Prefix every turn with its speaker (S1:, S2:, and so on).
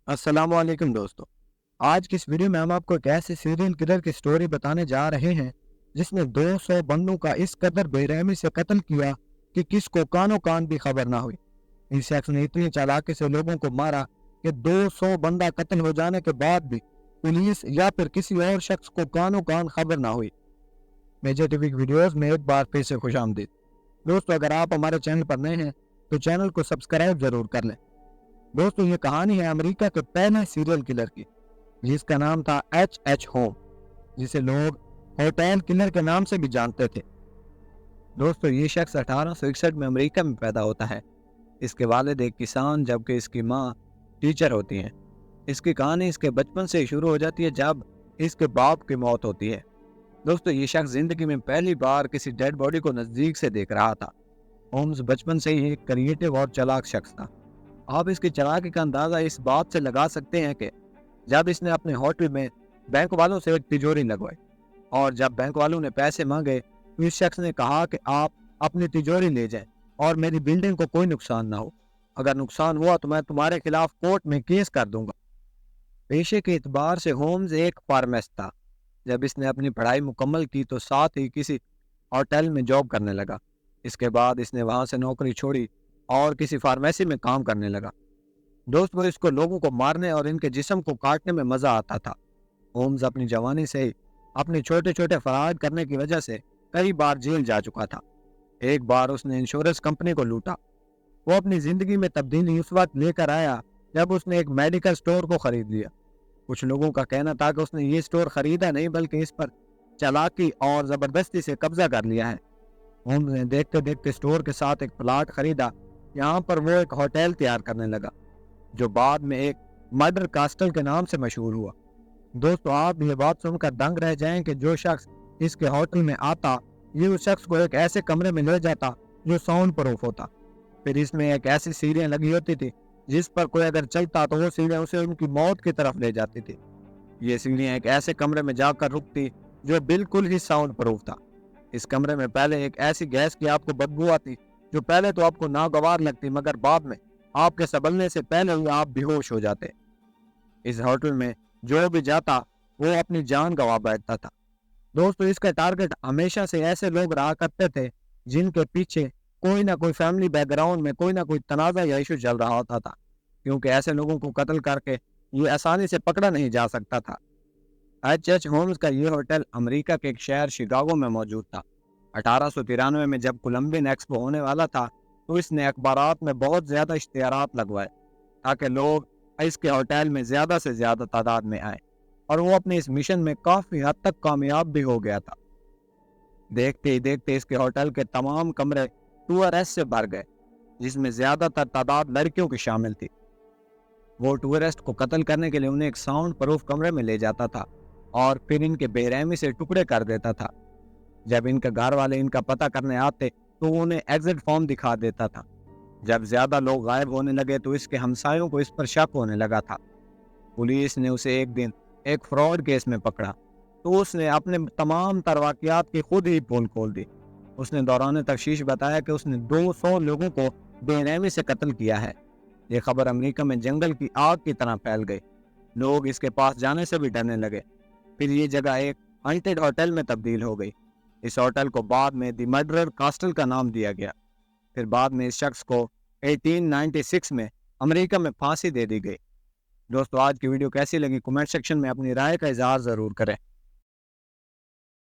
S1: अस्सलाम वालेकुम दोस्तों। आज की इस वीडियो में हम आपको एक ऐसे सीरियल किलर की स्टोरी बताने जा रहे हैं जिसने 200 बंदों का इस कदर बेरहमी से कत्ल किया कि किसको कानो कान भी खबर ना हुई। इस शख्स ने इतनी चालाकी से लोगों को मारा कि 200 बंदा कत्ल हो जाने के बाद भी पुलिस या फिर किसी और शख्स को कानो कान खबर ना हुई। मेजर टीवी वीडियोस में एक बार फिर से खुशामदीद। दोस्तों, अगर आप हमारे चैनल पर नए हैं तो चैनल को सब्सक्राइब जरूर कर लें। दोस्तों, ये कहानी है अमेरिका के पहले सीरियल किलर की, जिसका नाम था H.H. होम, जिसे लोग होटल किलर के नाम से भी जानते थे। दोस्तों, ये शख्स 1861 में अमेरिका में पैदा होता है। इसके वालिद एक किसान जबकि इसकी माँ टीचर होती हैं। इसकी कहानी इसके बचपन से ही शुरू हो जाती है जब इसके बाप की मौत होती है। दोस्तों, ये शख्स जिंदगी में पहली बार किसी डेड बॉडी को नजदीक से देख रहा था। होम्स बचपन से ही एक क्रिएटिव और चालाक शख्स था। आप इसकी चालाकी का अंदाजा इस बात से लगा सकते हैं कि जब इसने अपने होटल में बैंक वालों से एक तिजोरी लगवाई और जब बैंक वालों ने पैसे मांगे तो इस शख्स ने कहा कि आप अपनी तिजोरी ले जाएं और मेरी बिल्डिंग को कोई नुकसान ना हो। अगर नुकसान हुआ तो मैं तुम्हारे खिलाफ कोर्ट में केस कर दूंगा। पेशे के एतबार से होम्स एक फार्मेस्ट था। जब इसने अपनी पढ़ाई मुकम्मल की तो साथ ही किसी होटल में जॉब करने लगा। इसके बाद इसने वहां से नौकरी छोड़ी और किसी फार्मेसी में काम करने लगा। दोस्तों, इसको लोगों को मारने और इनके जिस्म को काटने में मजा आता था। होम्स अपनी जवानी से ही अपने छोटे छोटे फराड करने की वजह से कई बार जेल जा चुका था। एक बार उसने इंश्योरेंस कंपनी को लूटा। वो अपनी जिंदगी में तब्दीली उस वक्त लेकर आया जब उसने एक मेडिकल स्टोर को खरीद लिया। कुछ लोगों का कहना था कि उसने ये स्टोर खरीदा नहीं बल्कि इस पर चालाकी और जबरदस्ती से कब्जा कर लिया है। होम्स ने देखते देखते स्टोर के साथ एक प्लाट खरीदा। यहाँ पर वो एक होटल तैयार करने लगा जो बाद में एक मर्डर कास्टल के नाम से मशहूर हुआ। दोस्तों, आप ये बात सुनकर दंग रह जाएं कि जो शख्स इसके होटल में आता ये उस शख्स को एक ऐसे कमरे में ले जाता जो साउंड प्रूफ होता। फिर इसमें एक ऐसी सीढ़ियां लगी होती थी जिस पर कोई अगर चलता तो वो सीढ़ियां उसे उनकी मौत की तरफ ले जाती थी। ये सीढ़ियां एक ऐसे कमरे में जाकर रुकती जो बिल्कुल ही साउंड प्रूफ था। इस कमरे में पहले एक ऐसी गैस की आपको बदबू आती जो पहले तो आपको नागवार लगती मगर बाद में आपके संभलने से पहले ही आप बेहोश हो जाते। इस होटल में जो भी जाता वो अपनी जान गंवा बैठता था। दोस्तों, इसका टारगेट हमेशा से ऐसे लोग रहा करते थे जिनके पीछे कोई ना कोई फैमिली बैकग्राउंड में कोई ना कोई तनाजा या इशू चल रहा होता था, क्योंकि ऐसे लोगों को कत्ल करके ये आसानी से पकड़ा नहीं जा सकता था। H.H. होम्स का ये होटल अमेरिका के एक शहर शिकागो में मौजूद था। 1893 में जब कोलंबियन एक्सपो होने वाला था तो इसने अखबारात में बहुत ज्यादा इश्तिहारात लगवाए ताकि लोग इसके होटल में ज्यादा से ज्यादा तादाद में आए, और वो अपने इस मिशन में काफी हद तक कामयाब भी हो गया था। देखते ही देखते इसके होटल के तमाम कमरे टूरिस्ट से भर गए, जिसमें ज्यादातर तादाद लड़कियों की शामिल थी। वो टूरिस्ट को कत्ल करने के लिए उन्हें एक साउंड प्रूफ कमरे में ले जाता था और फिर इनके बेरहमी से टुकड़े कर देता था। जब इनके घर वाले इनका पता करने आते तो उन्हें एग्जिट फॉर्म दिखा देता था। जब ज्यादा लोग गायब होने लगे तो इसके हमसायों को इस पर शक होने लगा था। पुलिस ने उसे एक दिन एक फ्रॉड केस में पकड़ा तो उसने अपने तमाम तरवाकियात की खुद ही पोल खोल दी। उसने दौरान तफ्तीश बताया कि उसने 200 लोगों को बेरहमी से कत्ल किया है। ये खबर अमेरिका में जंगल की आग की तरह फैल गई। लोग इसके पास जाने से भी डरने लगे। फिर ये जगह एक हंटेड होटल में तब्दील हो गई। इस होटल को बाद में द मर्डर कास्टल का नाम दिया गया। फिर बाद में इस शख्स को 1896 में अमेरिका में फांसी दे दी गई। दोस्तों, आज की वीडियो कैसी लगी कमेंट सेक्शन में अपनी राय का इजहार जरूर करें।